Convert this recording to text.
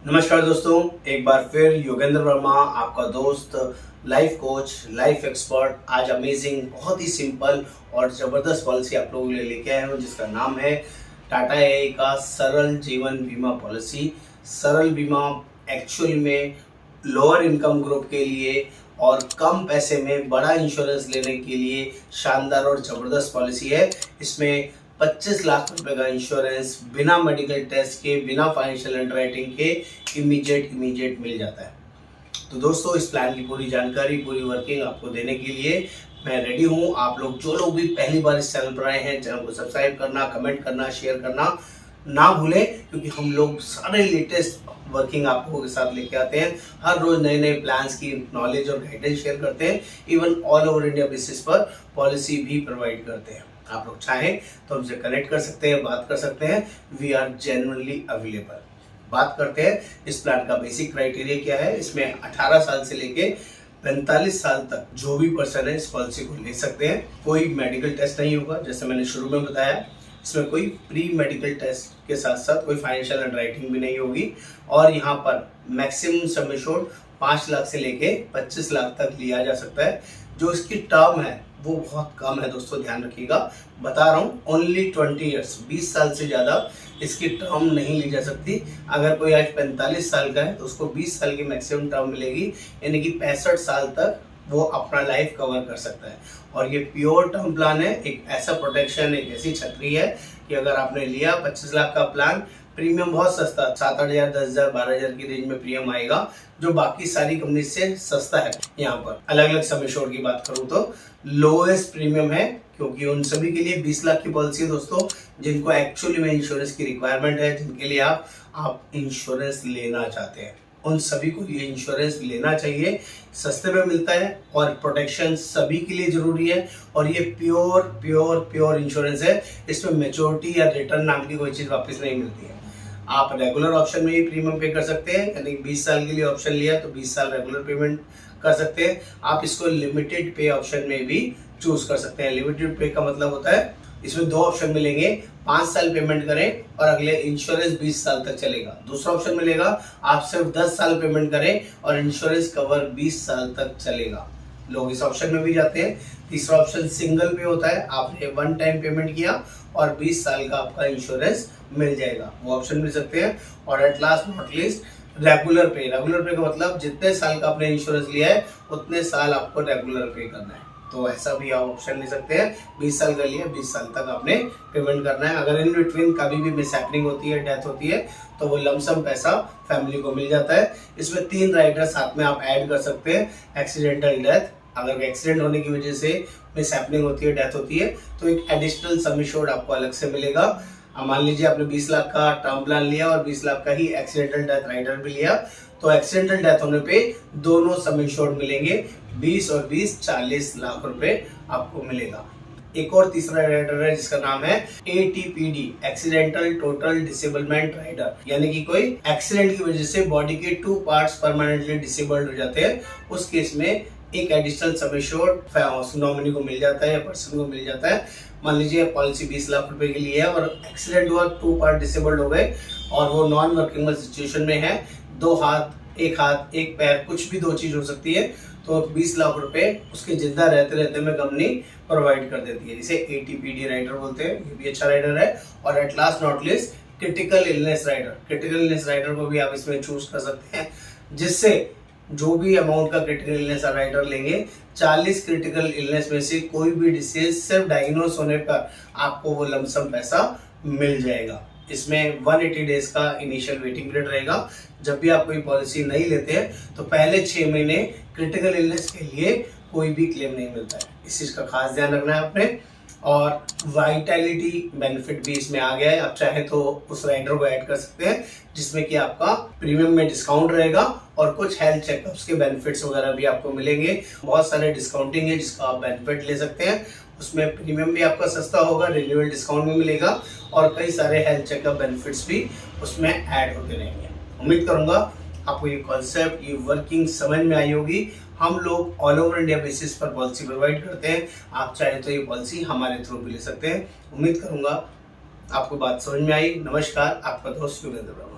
नमस्कार दोस्तों, एक बार फिर योगेंद्र वर्मा आपका दोस्त, लाइफ कोच, लाइफ एक्सपर्ट आज अमेजिंग, बहुत ही सिंपल और ज़बरदस्त पॉलिसी आप लोगों के लिए लेके आया हूँ जिसका नाम है टाटा एआई का सरल जीवन बीमा पॉलिसी। सरल बीमा एक्चुअल में लोअर इनकम ग्रुप के लिए और कम पैसे में बड़ा इंश्योरेंस लेने के लिए शानदार और ज़बरदस्त पॉलिसी है। इसमें 25 लाख रुपए का इंश्योरेंस बिना मेडिकल टेस्ट के, बिना फाइनेंशियल अंडरराइटिंग के इमीडिएट मिल जाता है। तो दोस्तों, इस प्लान की पूरी जानकारी, पूरी वर्किंग आपको देने के लिए मैं रेडी हूँ। आप लोग जो लोग भी पहली बार इस चैनल पर आए हैं, चैनल को सब्सक्राइब करना, कमेंट करना, शेयर करना ना भूलें, क्योंकि हम लोग सारे लेटेस्ट वर्किंग आप लोगों के साथ लेके आते हैं। हर रोज नए नए प्लान्स की नॉलेज और गाइडेंस शेयर करते हैं। Even all over India basis पर पॉलिसी भी प्रोवाइड करते हैं। आप लोग चाहें तो हमसे कनेक्ट कर सकते हैं, बात कर सकते हैं। We are genuinely available. बात करते हैं इस प्लान का बेसिक क्राइटेरिया क्या है। इसमें 18 साल से लेके 45 साल तक जो भी पर्सन है इस पॉलिसी को ले सकते हैं। कोई मेडिकल टेस्ट नहीं होगा, जैसे मैंने शुरू में बताया। इसमें कोई प्री मेडिकल टेस्ट के साथ साथ कोई फाइनेंशियल अंडरराइटिंग भी नहीं होगी। और यहाँ पर मैक्सिमम सम एश्योर्ड 5 लाख से लेके 25 लाख तक लिया जा सकता है। जो इसकी टर्म है वो बहुत कम है दोस्तों, ध्यान रखिएगा। बता रहा हूँ ओनली 20 ईयर्स, 20 साल से ज़्यादा इसकी टर्म नहीं ली जा सकती। अगर कोई आज 45 साल का है तो उसको 20 साल की मैक्सिमम टर्म मिलेगी, यानी कि 65 साल तक वो अपना लाइफ कवर कर सकता है। और ये प्योर टर्म प्लान है, एक ऐसा प्रोटेक्शन, एक ऐसी छतरी है कि अगर आपने लिया 25 लाख का प्लान, प्रीमियम बहुत सस्ता, 7-8 हज़ार, 10,000, 12,000 की रेंज में प्रीमियम आएगा, जो बाकी सारी कंपनी से सस्ता है। यहाँ पर अलग अलग सम एश्योर्ड की बात करूँ तो लोएस्ट प्रीमियम है, क्योंकि उन सभी के लिए 20 लाख की पॉलिसी है दोस्तों, जिनको एक्चुअली में इंश्योरेंस की रिक्वायरमेंट है, जिनके लिए आप इंश्योरेंस लेना चाहते हैं, उन सभी को ये इंश्योरेंस लेना चाहिए। सस्ते में मिलता है और प्रोटेक्शन सभी के लिए जरूरी है। और ये प्योर इंश्योरेंस है। इसमें मैच्योरिटी या रिटर्न नाम की कोई चीज़ वापस नहीं मिलती है। आप रेगुलर ऑप्शन में ही प्रीमियम पे कर सकते हैं, यानी 20 साल के लिए ऑप्शन लिया तो 20 साल रेगुलर पेमेंट कर सकते हैं। आप इसको लिमिटेड पे ऑप्शन में भी चूज कर सकते हैं। लिमिटेड पे का मतलब होता है इसमें 2 ऑप्शन मिलेंगे, 5 साल पेमेंट करें और अगले इंश्योरेंस 20 साल तक चलेगा। दूसरा ऑप्शन मिलेगा आप सिर्फ 10 साल पेमेंट करें और इंश्योरेंस कवर 20 साल तक चलेगा। लोग इस ऑप्शन में भी जाते हैं। तीसरा ऑप्शन सिंगल पे होता है, आपने 1 टाइम पेमेंट किया और 20 साल का आपका इंश्योरेंस मिल जाएगा, वो ऑप्शन मिल सकते हैं। और at last not least regular पे का मतलब जितने साल का आपने इंश्योरेंस लिया है उतने साल आपको रेगुलर पे करना है। तो ऐसा भी आप ऑप्शन ले सकते हैं। 20 साल का लिया, 20 साल तक आपने पेमेंट करना है। अगर इन बिटवीन कभी भी मिस हैपनिंग होती है, डेथ होती है, तो वो लमसम पैसा फैमिली को मिल जाता है। इसमें 3 राइडर साथ में आप ऐड कर सकते हैं। एक्सीडेंटल डेथ, अगर एक्सीडेंट होने की वजह से मिस हैपनिंग होती है, डेथ होती है, तो एक एडिशनल सम एश्योर्ड आपको अलग से मिलेगा। मान लीजिए आपने 20 लाख का टर्म प्लान लिया और 20 लाख का ही एक्सीडेंटल डेथ राइडर भी लिया, तो एक्सीडेंटल डेथ होने पे दोनों सम एश्योर्ड मिलेंगे। 20 और 20 40 लाख रुपए आपको मिलेगा। एक और तीसरा राइडर है जिसका नाम है ATPD, accidental total disablement rider, यानी कि कोई एक्सीडेंट की वजह से बॉडी के 2 पार्ट्स परमानेंटली डिसेबल्ड हो जाते हैं। उस केस में एक एडिशनल सम एश्योर्ड नॉमिनी को मिल जाता है या पर्सन को मिल जाता है। मान लीजिए पॉलिसी 20 लाख रुपए की लिए है और एक्सीडेंट हुआ, 2 पार्ट डिसेबल्ड हो गए और वो नॉन वर्किंग सिचुएशन में है, 2 हाथ, 1 हाथ, 1 पैर, कुछ भी 2 चीज हो सकती है, तो 20 लाख रुपए उसके जिंदा रहते रहते में कंपनी प्रोवाइड कर देती है, जिसे ATPD राइडर बोलते हैं। ये भी अच्छा राइडर है। और at last not least critical illness rider को भी आप इसमें चूज कर सकते हैं, जिससे जो भी अमाउंट का क्रिटिकल इलनेस राइडर लेंगे, 40 क्रिटिकल इलनेस में से कोई भी डिसीज सिर्फ डायग्नोस होने पर आपको वो लमसम पैसा मिल जाएगा। इसमें 180 डेज का इनिशियल वेटिंग पीरियड रहेगा। जब भी आप कोई पॉलिसी नहीं लेते हैं तो पहले 6 महीने क्रिटिकल इलनेस के लिए कोई भी क्लेम नहीं मिलता है। इस चीज का खास ध्यान रखना है आपने। और वाइटैलिटी बेनिफिट भी इसमें आ गया है। आप चाहे तो उस राइडर को ऐड कर सकते हैं, जिसमें कि आपका प्रीमियम में डिस्काउंट रहेगा और कुछ हेल्थ चेकअप्स के बेनिफिट्स वगैरह भी आपको मिलेंगे। बहुत सारे डिस्काउंटिंग है जिसका आप बेनिफिट ले सकते हैं। उसमें प्रीमियम भी आपका सस्ता होगा, रिन्यूअल डिस्काउंट भी मिलेगा और कई सारे हेल्थ चेकअप बेनिफिट्स भी उसमें ऐड होते रहेंगे। उम्मीद करूंगा आपको ये कॉन्सेप्ट, ये वर्किंग समझ में आई होगी। हम लोग ऑल ओवर इंडिया बेसिस पर पॉलिसी प्रोवाइड करते हैं। आप चाहे तो ये पॉलिसी हमारे थ्रू भी ले सकते हैं। उम्मीद करूंगा आपको बात समझ में आई। नमस्कार, आपका दोस्त योगेंद्र वर्मा।